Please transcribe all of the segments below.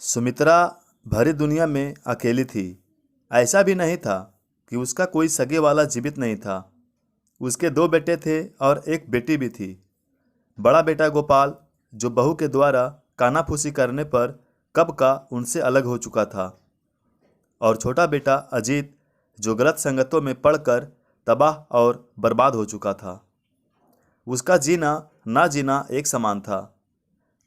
सुमित्रा भरी दुनिया में अकेली थी। ऐसा भी नहीं था कि उसका कोई सगे वाला जीवित नहीं था। उसके दो बेटे थे और एक बेटी भी थी। बड़ा बेटा गोपाल, जो बहू के द्वारा कानाफूसी करने पर कब का उनसे अलग हो चुका था, और छोटा बेटा अजीत, जो गलत संगतों में पड़कर तबाह और बर्बाद हो चुका था। उसका जीना ना जीना एक समान था।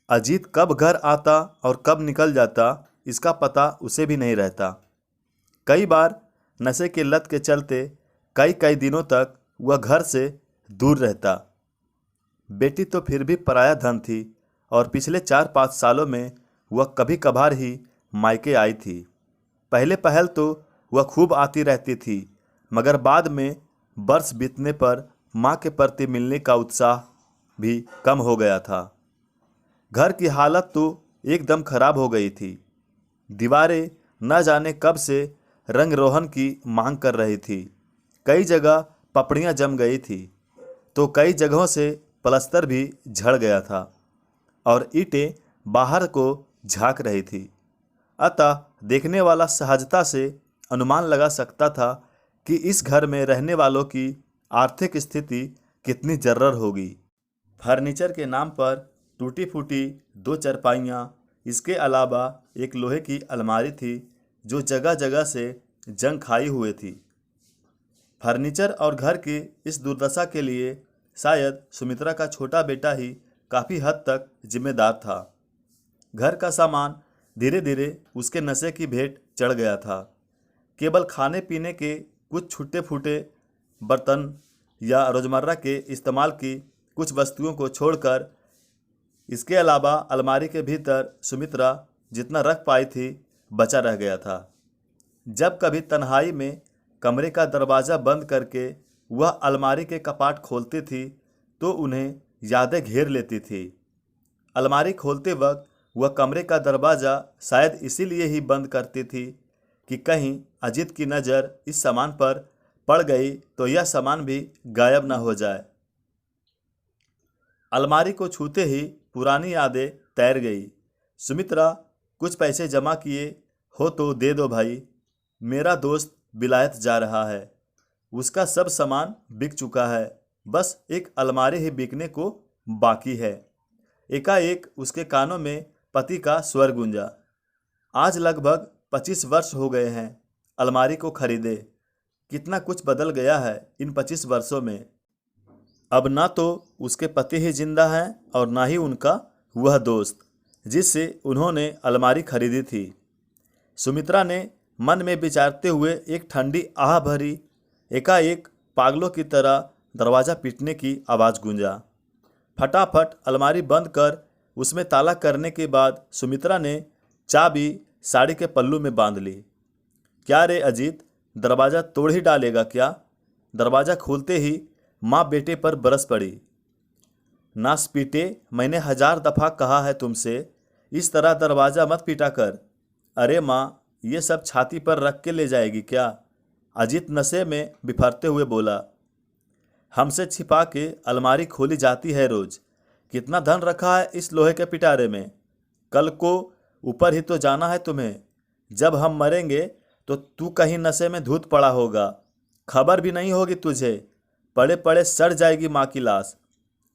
अजीत कब घर आता और कब निकल जाता, इसका पता उसे भी नहीं रहता। कई बार नशे की लत के चलते कई कई दिनों तक वह घर से दूर रहता। बेटी तो फिर भी पराया धन थी, और पिछले 4-5 सालों में वह कभी कभार ही मायके आई थी। पहले पहल तो वह खूब आती रहती थी, मगर बाद में बरस बीतने पर माँ के प्रति मिलने का उत्साह भी कम हो गया था। घर की हालत तो एकदम खराब हो गई थी। दीवारें न जाने कब से रंग रोहन की मांग कर रही थी। कई जगह पपड़ियाँ जम गई थी, तो कई जगहों से प्लास्टर भी झड़ गया था और ईंटें बाहर को झांक रही थी। अतः देखने वाला सहजता से अनुमान लगा सकता था कि इस घर में रहने वालों की आर्थिक स्थिति कितनी जर्रर होगी। फर्नीचर के नाम पर टूटी फूटी 2 चारपाइयाँ, इसके अलावा एक लोहे की अलमारी थी जो जगह जगह से जंग खाई हुए थी। फर्नीचर और घर की इस दुर्दशा के लिए शायद सुमित्रा का छोटा बेटा ही काफ़ी हद तक जिम्मेदार था। घर का सामान धीरे धीरे उसके नशे की भेंट चढ़ गया था। केवल खाने पीने के कुछ छूटे फूटे बर्तन या रोज़मर्रा के इस्तेमाल की कुछ वस्तुओं को छोड़कर, इसके अलावा अलमारी के भीतर सुमित्रा जितना रख पाई थी बचा रह गया था। जब कभी तन्हाई में कमरे का दरवाज़ा बंद करके वह अलमारी के कपाट खोलती थी तो उन्हें यादें घेर लेती थी। अलमारी खोलते वक्त वह कमरे का दरवाज़ा शायद इसीलिए ही बंद करती थी कि कहीं अजीत की नज़र इस सामान पर पड़ गई तो यह सामान भी गायब न हो जाए। अलमारी को छूते ही पुरानी यादें तैर गई। सुमित्रा, कुछ पैसे जमा किए हो तो दे दो भाई, मेरा दोस्त विलायत जा रहा है। उसका सब सामान बिक चुका है, बस एक अलमारी ही बिकने को बाकी है। एकाएक उसके कानों में पति का स्वर गूंजा। आज लगभग 25 वर्ष हो गए हैं अलमारी को खरीदे। कितना कुछ बदल गया है इन 25 वर्षों में। अब ना तो उसके पति ही जिंदा हैं और ना ही उनका वह दोस्त जिससे उन्होंने अलमारी खरीदी थी। सुमित्रा ने मन में विचारते हुए एक ठंडी आह भरी। एकाएक पागलों की तरह दरवाज़ा पीटने की आवाज़ गूंजा। फटाफट अलमारी बंद कर उसमें ताला करने के बाद सुमित्रा ने चाबी साड़ी के पल्लू में बांध ली। क्या रे अजीत, दरवाज़ा तोड़ ही डालेगा क्या? दरवाज़ा खोलते ही माँ बेटे पर बरस पड़ी। नासपीटे, मैंने 1000 दफ़ा कहा है तुमसे, इस तरह दरवाज़ा मत पीटा कर। अरे माँ, ये सब छाती पर रख के ले जाएगी क्या? अजीत नशे में बिफरते हुए बोला। हमसे छिपा के अलमारी खोली जाती है रोज। कितना धन रखा है इस लोहे के पिटारे में? कल को ऊपर ही तो जाना है तुम्हें। जब हम मरेंगे तो तू कहीं नशे में धूत पड़ा होगा, खबर भी नहीं होगी तुझे। पड़े पड़े सड़ जाएगी माँ की लाश।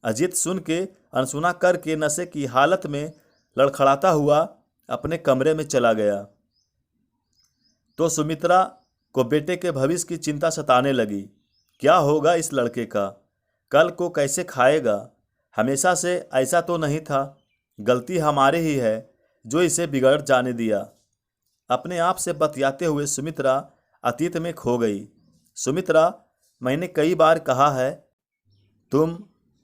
अजीत सुन के अनसुना करके नशे की हालत में लड़खड़ाता हुआ अपने कमरे में चला गया। तो सुमित्रा को बेटे के भविष्य की चिंता सताने लगी। क्या होगा इस लड़के का? कल को कैसे खाएगा? हमेशा से ऐसा तो नहीं था। गलती हमारी ही है जो इसे बिगड़ जाने दिया। अपने आप से बतियाते हुए सुमित्रा अतीत में खो गई। सुमित्रा, मैंने कई बार कहा है तुम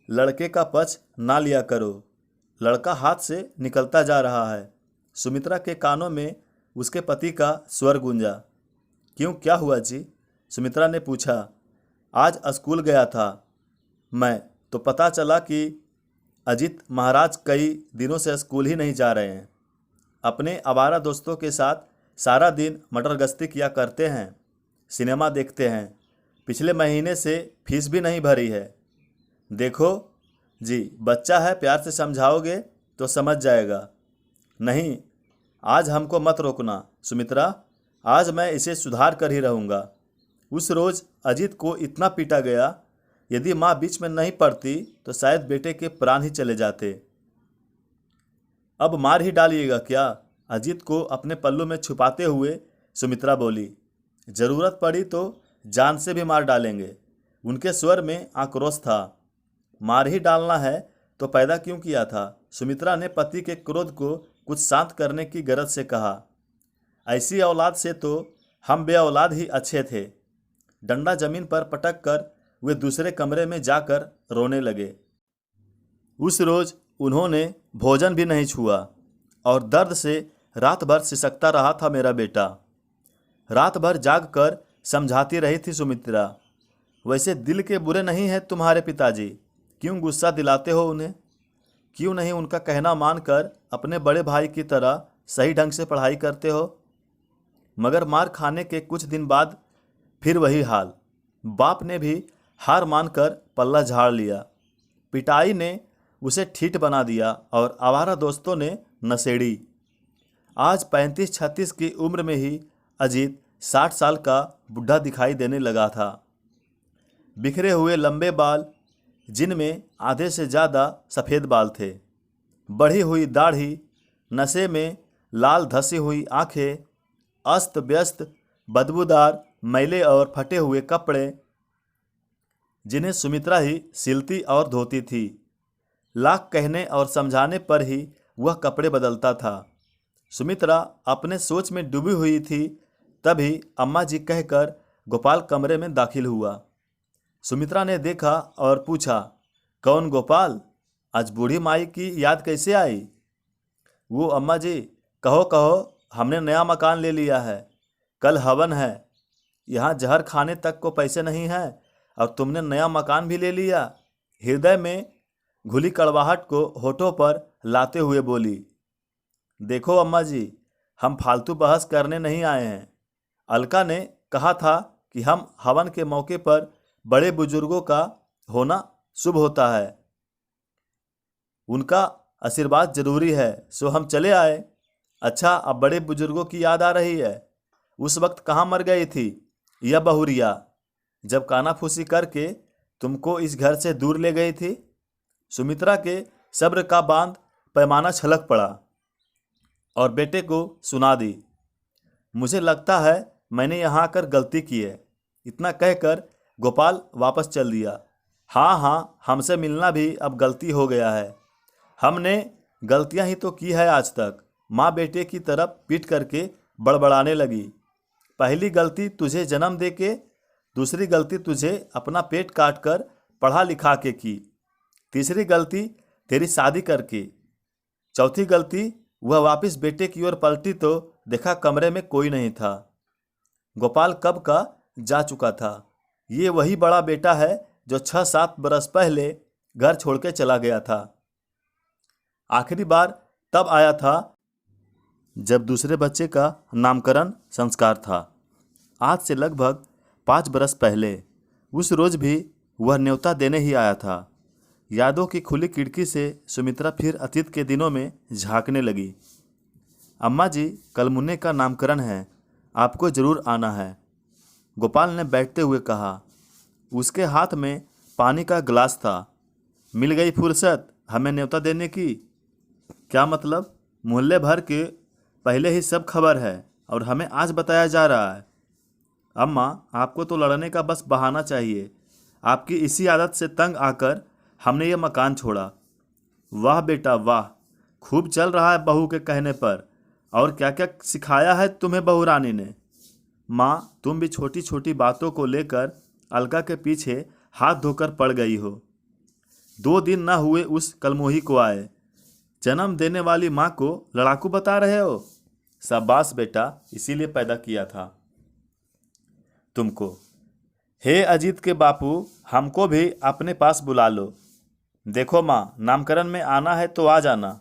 लड़के का पक्ष ना लिया करो। लड़का हाथ से निकलता जा रहा है। सुमित्रा के कानों में उसके पति का स्वर गूंजा। क्यों, क्या हुआ जी? सुमित्रा ने पूछा। आज स्कूल गया था मैं, तो पता चला कि अजीत महाराज कई दिनों से स्कूल ही नहीं जा रहे हैं। अपने आवारा दोस्तों के साथ सारा दिन मटर गश्ती किया करते हैं, सिनेमा देखते हैं। पिछले महीने से फीस भी नहीं भरी है। देखो जी, बच्चा है, प्यार से समझाओगे तो समझ जाएगा। नहीं, आज हमको मत रोकना सुमित्रा, आज मैं इसे सुधार कर ही रहूँगा। उस रोज़ अजीत को इतना पीटा गया, यदि माँ बीच में नहीं पड़ती तो शायद बेटे के प्राण ही चले जाते। अब मार ही डालिएगा क्या? अजीत को अपने पल्लू में छुपाते हुए सुमित्रा बोली। ज़रूरत पड़ी तो जान से भी मार डालेंगे। उनके स्वर में आक्रोश था। मार ही डालना है तो पैदा क्यों किया था? सुमित्रा ने पति के क्रोध को कुछ शांत करने की गरज से कहा। ऐसी औलाद से तो हम बे औलाद ही अच्छे थे। डंडा जमीन पर पटक कर वे दूसरे कमरे में जाकर रोने लगे। उस रोज़ उन्होंने भोजन भी नहीं छुआ और दर्द से रात भर सिसकता रहा था मेरा बेटा। रात भर जाग कर समझाती रही थी सुमित्रा। वैसे दिल के बुरे नहीं हैं तुम्हारे पिताजी, क्यों गुस्सा दिलाते हो उन्हें? क्यों नहीं उनका कहना मानकर अपने बड़े भाई की तरह सही ढंग से पढ़ाई करते हो? मगर मार खाने के कुछ दिन बाद फिर वही हाल। बाप ने भी हार मानकर पल्ला झाड़ लिया। पिटाई ने उसे ठीठ बना दिया और आवारा दोस्तों ने नशेड़ी। आज 35-36 की उम्र में ही अजीत 60 साल का बुढ़ा दिखाई देने लगा था। बिखरे हुए लंबे बाल, जिनमें आधे से ज़्यादा सफ़ेद बाल थे, बढ़ी हुई दाढ़ी, नशे में लाल धसी हुई आंखें, अस्त व्यस्त बदबूदार मैले और फटे हुए कपड़े जिन्हें सुमित्रा ही सिलती और धोती थी। लाख कहने और समझाने पर ही वह कपड़े बदलता था। सुमित्रा अपने सोच में डूबी हुई थी, तभी अम्मा जी कहकर गोपाल कमरे में दाखिल हुआ। सुमित्रा ने देखा और पूछा, कौन गोपाल? आज बूढ़ी माई की याद कैसे आई? वो अम्मा जी, कहो कहो, हमने नया मकान ले लिया है, कल हवन है, यहाँ जहर खाने तक को पैसे नहीं हैं और तुमने नया मकान भी ले लिया। हृदय में घुली कड़वाहट को होठों पर लाते हुए बोली। देखो अम्मा जी, हम फालतू बहस करने नहीं आए हैं। अलका ने कहा था कि हम हवन के मौके पर बड़े बुजुर्गों का होना शुभ होता है, उनका आशीर्वाद जरूरी है, सो हम चले आए। अच्छा, अब बड़े बुजुर्गों की याद आ रही है? उस वक्त कहाँ मर गई थी यह बहुरिया, जब कानाफूसी करके तुमको इस घर से दूर ले गई थी? सुमित्रा के सब्र का बांध पैमाना छलक पड़ा और बेटे को सुना दी। मुझे लगता है मैंने यहाँ आकर गलती की है। इतना कहकर गोपाल वापस चल दिया। हाँ, हमसे मिलना भी अब गलती हो गया है। हमने गलतियाँ ही तो की है आज तक। माँ बेटे की तरफ पीट करके बड़बड़ाने लगी। पहली गलती तुझे जन्म दे के, दूसरी गलती तुझे अपना पेट काट कर पढ़ा लिखा के की, तीसरी गलती तेरी शादी करके, चौथी गलती वह वापस बेटे की ओर पलटी तो देखा कमरे में कोई नहीं था। गोपाल कब का जा चुका था। ये वही बड़ा बेटा है जो 6-7 बरस पहले घर छोड़ के चला गया था। आखिरी बार तब आया था जब दूसरे बच्चे का नामकरण संस्कार था, आज से लगभग 5 बरस पहले। उस रोज़ भी वह न्योता देने ही आया था। यादों की खुली खिड़की से सुमित्रा फिर अतीत के दिनों में झांकने लगी। अम्मा जी, कल मुन्ने का नामकरण है, आपको ज़रूर आना है, गोपाल ने बैठते हुए कहा। उसके हाथ में पानी का गिलास था। मिल गई फुर्सत हमें न्योता देने की? क्या मतलब? मोहल्ले भर के पहले ही सब खबर है और हमें आज बताया जा रहा है। अम्मा, आपको तो लड़ने का बस बहाना चाहिए। आपकी इसी आदत से तंग आकर हमने ये मकान छोड़ा। वाह बेटा वाह, खूब चल रहा है बहू के कहने पर। और क्या क्या सिखाया है तुम्हें बहू रानी ने? माँ, तुम भी छोटी छोटी बातों को लेकर अलका के पीछे हाथ धोकर पड़ गई हो। 2 दिन न हुए उस कलमोही को आए, जन्म देने वाली माँ को लड़ाकू बता रहे हो? शाबाश बेटा, इसीलिए पैदा किया था तुमको। हे अजीत के बापू, हमको भी अपने पास बुला लो। देखो माँ, नामकरण में आना है तो आ जाना,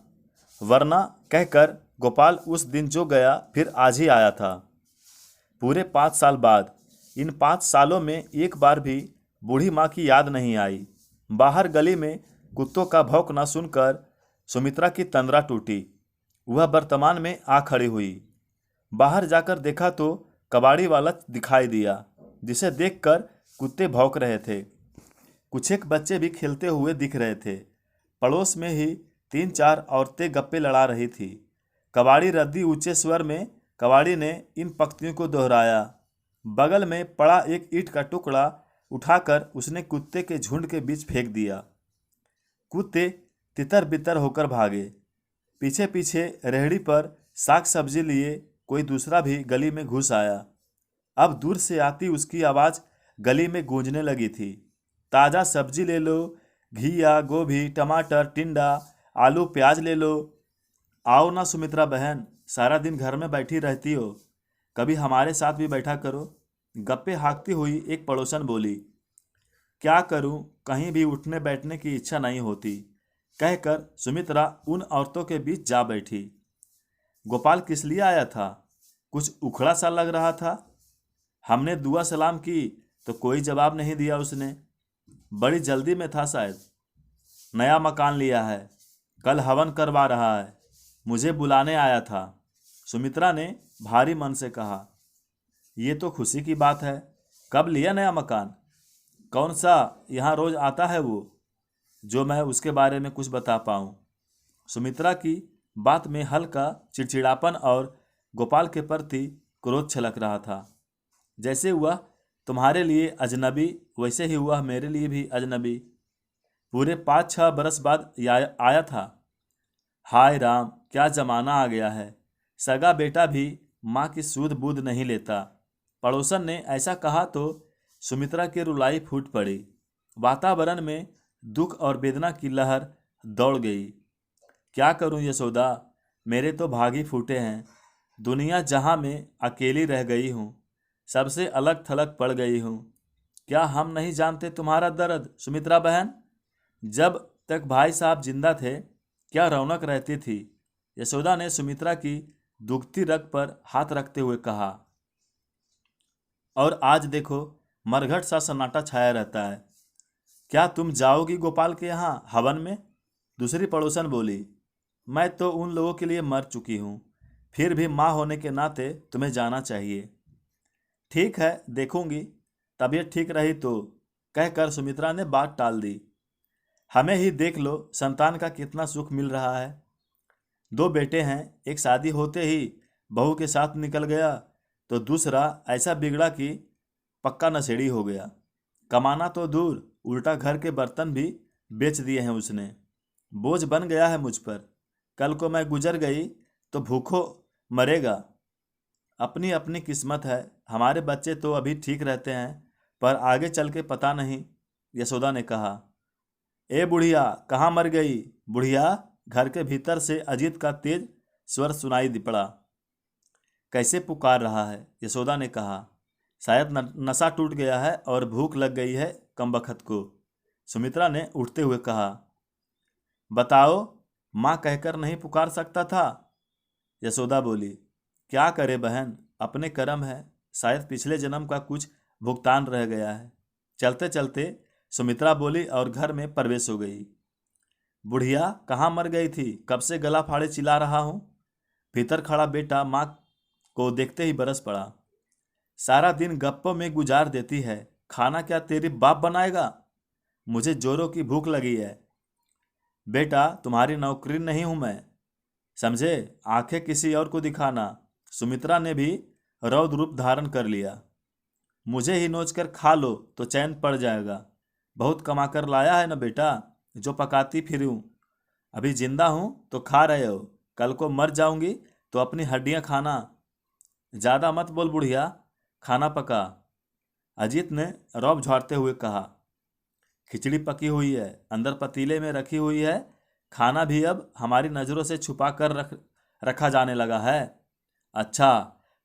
वरना कहकर गोपाल उस दिन जो गया फिर आज ही आया था। पूरे 5 साल बाद। इन 5 सालों में एक बार भी बूढ़ी माँ की याद नहीं आई। बाहर गली में कुत्तों का भौंकना सुनकर सुमित्रा की तंद्रा टूटी। वह वर्तमान में आ खड़ी हुई। बाहर जाकर देखा तो कबाड़ी वाला दिखाई दिया, जिसे देखकर कुत्ते भौंक रहे थे। कुछ एक बच्चे भी खेलते हुए दिख रहे थे। पड़ोस में ही 3-4 औरतें गप्पे लड़ा रही थी। कबाड़ी रद्दी ऊंचे स्वर में कबाड़ी ने इन पंक्तियों को दोहराया। बगल में पड़ा एक ईंट का टुकड़ा उठाकर उसने कुत्ते के झुंड के बीच फेंक दिया। कुत्ते तितर बितर होकर भागे। पीछे पीछे रेहड़ी पर साग सब्जी लिए कोई दूसरा भी गली में घुस आया। अब दूर से आती उसकी आवाज़ गली में गूंजने लगी थी। ताज़ा सब्जी ले लो, घिया, गोभी, टमाटर, टिंडा, आलू, प्याज ले लो। आओ ना सुमित्रा बहन, सारा दिन घर में बैठी रहती हो, कभी हमारे साथ भी बैठा करो। गप्पे हाँकती हुई एक पड़ोसन बोली। क्या करूं, कहीं भी उठने बैठने की इच्छा नहीं होती, कहकर सुमित्रा उन औरतों के बीच जा बैठी। गोपाल किस लिए आया था? कुछ उखड़ा सा लग रहा था। हमने दुआ सलाम की तो कोई जवाब नहीं दिया उसने। बड़ी जल्दी में था शायद। नया मकान लिया है, कल हवन करवा रहा है, मुझे बुलाने आया था, सुमित्रा ने भारी मन से कहा। ये तो खुशी की बात है। कब लिया नया मकान? कौन सा यहाँ रोज आता है वो, जो मैं उसके बारे में कुछ बता पाऊँ? सुमित्रा की बात में हल्का चिड़चिड़ापन और गोपाल के प्रति क्रोध छलक रहा था। जैसे वह तुम्हारे लिए अजनबी, वैसे ही वह मेरे लिए भी अजनबी। पूरे 5-6 बरस बाद आया था। हाय राम, क्या जमाना आ गया है। सगा बेटा भी माँ की सूध बूध नहीं लेता। पड़ोसन ने ऐसा कहा तो सुमित्रा की रुलाई फूट पड़ी। वातावरण में दुख और वेदना की लहर दौड़ गई। क्या करूं यशोदा, मेरे तो भाग ही फूटे हैं। दुनिया जहां में अकेली रह गई हूं, सबसे अलग थलग पड़ गई हूं। क्या हम नहीं जानते तुम्हारा दर्द सुमित्रा बहन? जब तक भाई साहब जिंदा थे क्या रौनक रहती थी। यशोदा ने सुमित्रा की दुखती रग पर हाथ रखते हुए कहा। और आज देखो, मरघट सा सन्नाटा छाया रहता है। क्या तुम जाओगी गोपाल के यहाँ हवन में? दूसरी पड़ोसन बोली। मैं तो उन लोगों के लिए मर चुकी हूँ, फिर भी माँ होने के नाते तुम्हें जाना चाहिए। ठीक है, देखूंगी, तबीयत ठीक रही तो, कहकर सुमित्रा ने बात टाल दी। हमें ही देख लो, संतान का कितना सुख मिल रहा है। 2 बेटे हैं, एक शादी होते ही बहू के साथ निकल गया तो दूसरा ऐसा बिगड़ा कि पक्का नशेड़ी हो गया। कमाना तो दूर, उल्टा घर के बर्तन भी बेच दिए हैं उसने। बोझ बन गया है मुझ पर। कल को मैं गुजर गई तो भूखों मरेगा। अपनी अपनी किस्मत है। हमारे बच्चे तो अभी ठीक रहते हैं, पर आगे चल के पता नहीं, यशोदा ने कहा। ए बुढ़िया, कहाँ मर गई? बुढ़िया, घर के भीतर से अजीत का तेज स्वर सुनाई पड़ा। कैसे पुकार रहा है, यशोदा ने कहा। शायद नशा टूट गया है और भूख लग गई है कमबख्त को, सुमित्रा ने उठते हुए कहा। बताओ, माँ कहकर नहीं पुकार सकता था? यशोदा बोली। क्या करे बहन, अपने कर्म है, शायद पिछले जन्म का कुछ भुगतान रह गया है। चलते चलते सुमित्रा बोली और घर में प्रवेश हो गई। बुढ़िया, कहाँ मर गई थी? कब से गला फाड़े चिल्ला रहा हूँ। भीतर खड़ा बेटा माँ को देखते ही बरस पड़ा। सारा दिन गप्पों में गुजार देती है, खाना क्या तेरी बाप बनाएगा? मुझे जोरों की भूख लगी है। बेटा, तुम्हारी नौकरी नहीं हूं मैं, समझे? आंखें किसी और को दिखाना। सुमित्रा ने भी रौद्र रूप धारण कर लिया। मुझे ही नोच कर खा लो तो चैन पड़ जाएगा। बहुत कमा कर लाया है ना बेटा, जो पकाती फिरूं। अभी जिंदा हूं तो खा रहे हो, कल को मर जाऊंगी तो अपनी हड्डियां खाना। ज़्यादा मत बोल बुढ़िया, खाना पका, अजीत ने रौब झाड़ते हुए कहा। खिचड़ी पकी हुई है, अंदर पतीले में रखी हुई है। खाना भी अब हमारी नज़रों से छुपा कर रखा जाने लगा है। अच्छा,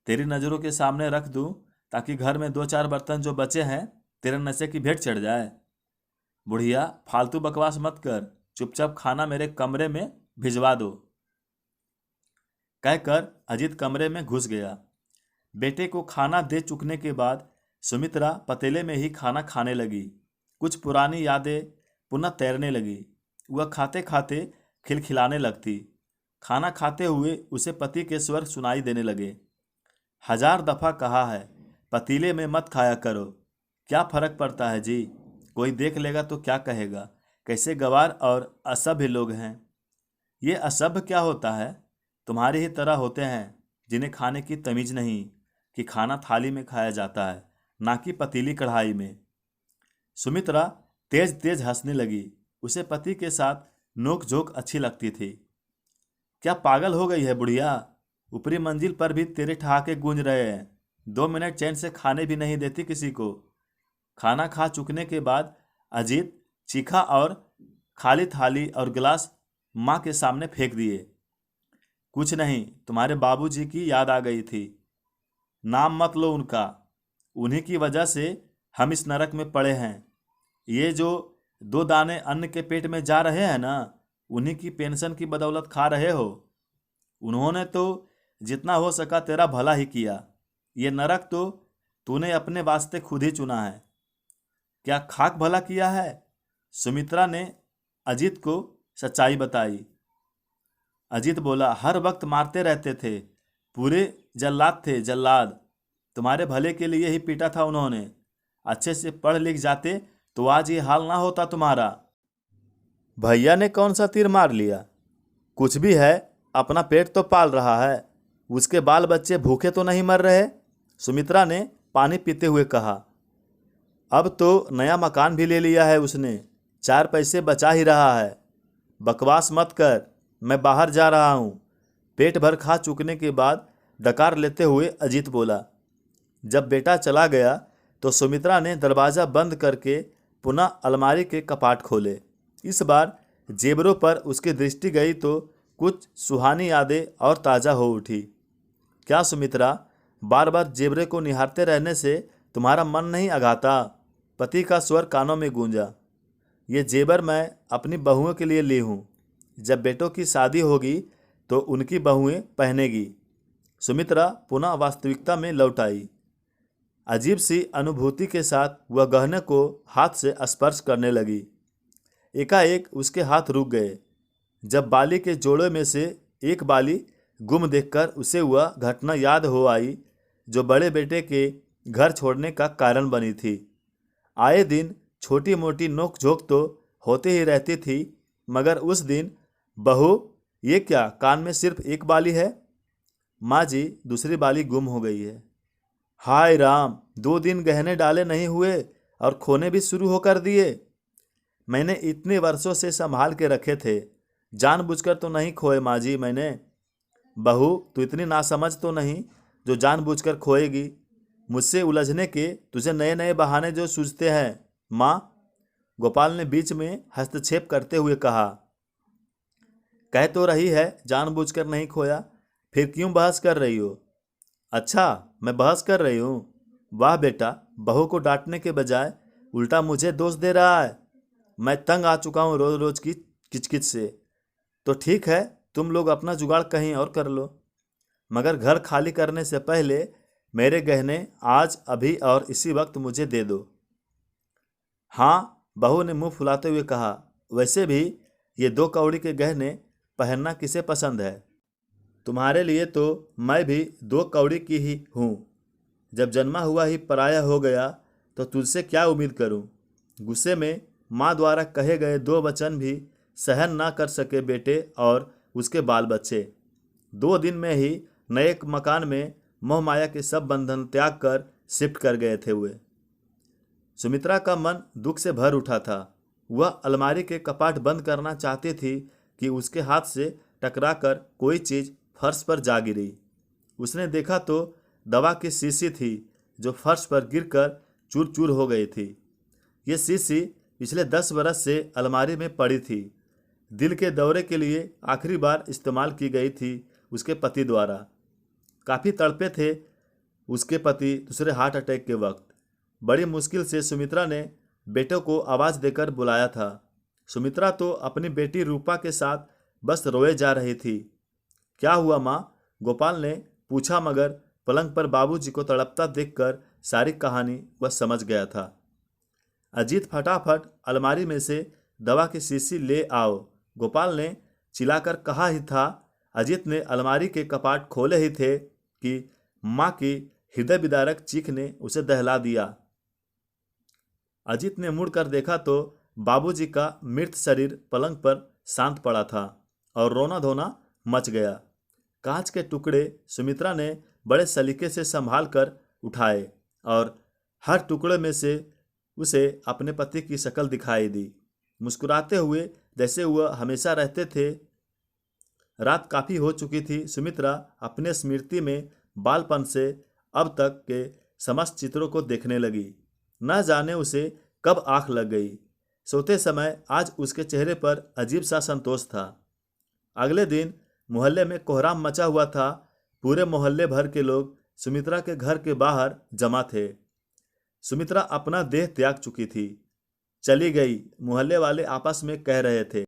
तेरी नज़रों के सामने रख दूं ताकि घर में 2-4 बर्तन जो बचे हैं तेरे नशे की भेंट चढ़ जाए। बुढ़िया, फालतू बकवास मत कर, चुपचाप खाना मेरे कमरे में भिजवा दो, कहकर अजीत कमरे में घुस गया। बेटे को खाना दे चुकने के बाद सुमित्रा पतीले में ही खाना खाने लगी। कुछ पुरानी यादें पुनः तैरने लगी। वह खाते खाते खिलखिलाने लगती। खाना खाते हुए उसे पति के स्वर सुनाई देने लगे। 1000 दफ़ा कहा है पतीले में मत खाया करो। क्या फर्क पड़ता है जी, कोई देख लेगा तो क्या कहेगा, कैसे गवार और असभ्य लोग हैं। ये असभ्य क्या होता है, तुम्हारी ही तरह होते हैं जिन्हें खाने की तमीज नहीं कि खाना थाली में खाया जाता है, ना कि पतीली कढ़ाई में। सुमित्रा तेज तेज हंसने लगी। उसे पति के साथ नोक झोंक अच्छी लगती थी। क्या पागल हो गई है बुढ़िया, ऊपरी मंजिल पर भी तेरे ठहाके गूंज रहे हैं। 2 मिनट चैन से खाने भी नहीं देती किसी को। खाना खा चुकने के बाद अजीत चीखा और खाली थाली और गिलास माँ के सामने फेंक दिए। कुछ नहीं, तुम्हारे बाबूजी की याद आ गई थी। नाम मत लो उनका, उन्हीं की वजह से हम इस नरक में पड़े हैं। ये जो 2 दाने अन्न के पेट में जा रहे हैं ना, उन्हीं की पेंशन की बदौलत खा रहे हो। उन्होंने तो जितना हो सका तेरा भला ही किया। ये नरक तो तूने अपने वास्ते खुद ही चुना है। क्या खाक भला किया है? सुमित्रा ने अजीत को सच्चाई बताई। अजीत बोला, हर वक्त मारते रहते थे, पूरे जल्लाद थे जल्लाद। तुम्हारे भले के लिए ही पीटा था उन्होंने। अच्छे से पढ़ लिख जाते तो आज ये हाल ना होता तुम्हारा। भैया ने कौन सा तीर मार लिया? कुछ भी है, अपना पेट तो पाल रहा है, उसके बाल बच्चे भूखे तो नहीं मर रहे। सुमित्रा ने पानी पीते हुए कहा। अब तो नया मकान भी ले लिया है उसने, 4 पैसे बचा ही रहा है। बकवास मत कर, मैं बाहर जा रहा हूँ। पेट भर खा चुकने के बाद डकार लेते हुए अजीत बोला। जब बेटा चला गया तो सुमित्रा ने दरवाज़ा बंद करके पुनः अलमारी के कपाट खोले। इस बार जेवरों पर उसकी दृष्टि गई तो कुछ सुहानी यादें और ताज़ा हो उठी। क्या सुमित्रा, बार बार जेवरे को निहारते रहने से तुम्हारा मन नहीं अघाता? पति का स्वर कानों में गूंजा। ये जेवर मैं अपनी बहुओं के लिए ली हूँ, जब बेटों की शादी होगी तो उनकी बहुएं पहनेगी। सुमित्रा पुनः वास्तविकता में लौट आई। अजीब सी अनुभूति के साथ वह गहने को हाथ से स्पर्श करने लगी। एकाएक उसके हाथ रुक गए जब बाली के जोड़ों में से एक बाली गुम देखकर उसे वह घटना याद हो आई जो बड़े बेटे के घर छोड़ने का कारण बनी थी। आए दिन छोटी मोटी नोक झोंक तो होते ही रहती थी, मगर उस दिन, बहू ये क्या, कान में सिर्फ एक बाली है? माँ जी, दूसरी बाली गुम हो गई है। हाय राम, 2 दिन गहने डाले नहीं हुए और खोने भी शुरू होकर दिए। मैंने इतने वर्षों से संभाल के रखे थे, जानबूझकर तो नहीं खोए माँ जी मैंने। बहू, तू इतनी नासमझ तो नहीं जो जानबूझकर खोएगी। मुझसे उलझने के तुझे नए नए बहाने जो सूझते हैं। माँ, गोपाल ने बीच में हस्तक्षेप करते हुए कहा। कह तो रही है जानबूझकर नहीं खोया, फिर क्यों बहस कर रही हो? अच्छा, मैं बहस कर रही हूँ? वाह बेटा, बहू को डांटने के बजाय उल्टा मुझे दोष दे रहा है। मैं तंग आ चुका हूँ रोज रोज की किचकिच से। तो ठीक है, तुम लोग अपना जुगाड़ कहीं और कर लो, मगर घर खाली करने से पहले मेरे गहने आज अभी और इसी वक्त मुझे दे दो। हाँ, बहू ने मुंह फुलाते हुए कहा। वैसे भी ये 2 कौड़ी के गहने पहनना किसे पसंद है? तुम्हारे लिए तो मैं भी 2 कौड़ी की ही हूँ। जब जन्मा हुआ ही पराया हो गया तो तुझसे क्या उम्मीद करूँ? गुस्से में माँ द्वारा कहे गए 2 वचन भी सहन ना कर सके बेटे और उसके बाल बच्चे। 2 दिन में ही नए मकान में मोह माया के सब बंधन त्याग कर शिफ्ट कर गए थे वे। सुमित्रा का मन दुख से भर उठा था। वह अलमारी के कपाट बंद करना चाहती थी कि उसके हाथ से टकराकर कोई चीज़ फर्श पर जा गिरी। उसने देखा तो दवा की शीशी थी जो फर्श पर गिरकर चूर चूर हो गई थी। ये शीशी पिछले 10 बरस से अलमारी में पड़ी थी। दिल के दौरे के लिए आखिरी बार इस्तेमाल की गई थी उसके पति द्वारा। काफ़ी तड़पे थे उसके पति दूसरे हार्ट अटैक के वक्त। बड़ी मुश्किल से सुमित्रा ने बेटों को आवाज़ देकर बुलाया था। सुमित्रा तो अपनी बेटी रूपा के साथ बस रोए जा रही थी। क्या हुआ माँ? गोपाल ने पूछा, मगर पलंग पर बाबूजी को तड़पता देखकर सारी कहानी वह समझ गया था। अजीत फटाफट अलमारी में से दवा की शीशी ले आओ, गोपाल ने चिल्लाकर कहा ही था। अजीत ने अलमारी के कपाट खोले ही थे कि माँ की हृदय विदारक चीख ने उसे दहला दिया। अजीत ने मुड़कर देखा तो बाबूजी का मृत शरीर पलंग पर शांत पड़ा था और रोना धोना मच गया। कांच के टुकड़े सुमित्रा ने बड़े सलीके से संभाल कर उठाए और हर टुकड़े में से उसे अपने पति की शक्ल दिखाई दी, मुस्कुराते हुए जैसे वह हमेशा रहते थे। रात काफ़ी हो चुकी थी। सुमित्रा अपने स्मृति में बालपन से अब तक के समस्त चित्रों को देखने लगी। न जाने उसे कब आँख लग गई। सोते समय आज उसके चेहरे पर अजीब सा संतोष था। अगले दिन मोहल्ले में कोहराम मचा हुआ था। पूरे मोहल्ले भर के लोग सुमित्रा के घर के बाहर जमा थे। सुमित्रा अपना देह त्याग चुकी थी, चली गई। मोहल्ले वाले आपस में कह रहे थे,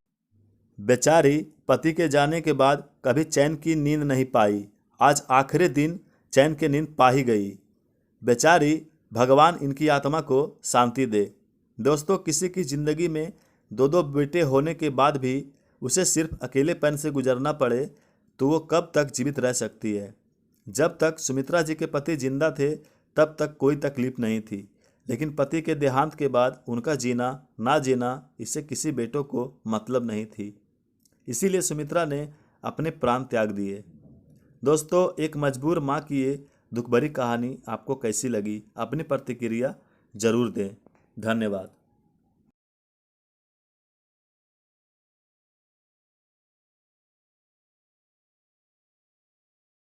बेचारी पति के जाने के बाद कभी चैन की नींद नहीं पाई, आज आखिरी दिन चैन की नींद पा ही गई। बेचारी, भगवान इनकी आत्मा को शांति दे। दोस्तों, किसी की ज़िंदगी में दो दो बेटे होने के बाद भी उसे सिर्फ अकेलेपन से गुजरना पड़े तो वो कब तक जीवित रह सकती है। जब तक सुमित्रा जी के पति जिंदा थे तब तक कोई तकलीफ नहीं थी, लेकिन पति के देहांत के बाद उनका जीना ना जीना इससे किसी बेटों को मतलब नहीं थी। इसीलिए सुमित्रा ने अपने प्राण त्याग दिए। दोस्तों, एक मजबूर माँ की ये दुख भरी कहानी आपको कैसी लगी? अपनी प्रतिक्रिया जरूर दें। धन्यवाद।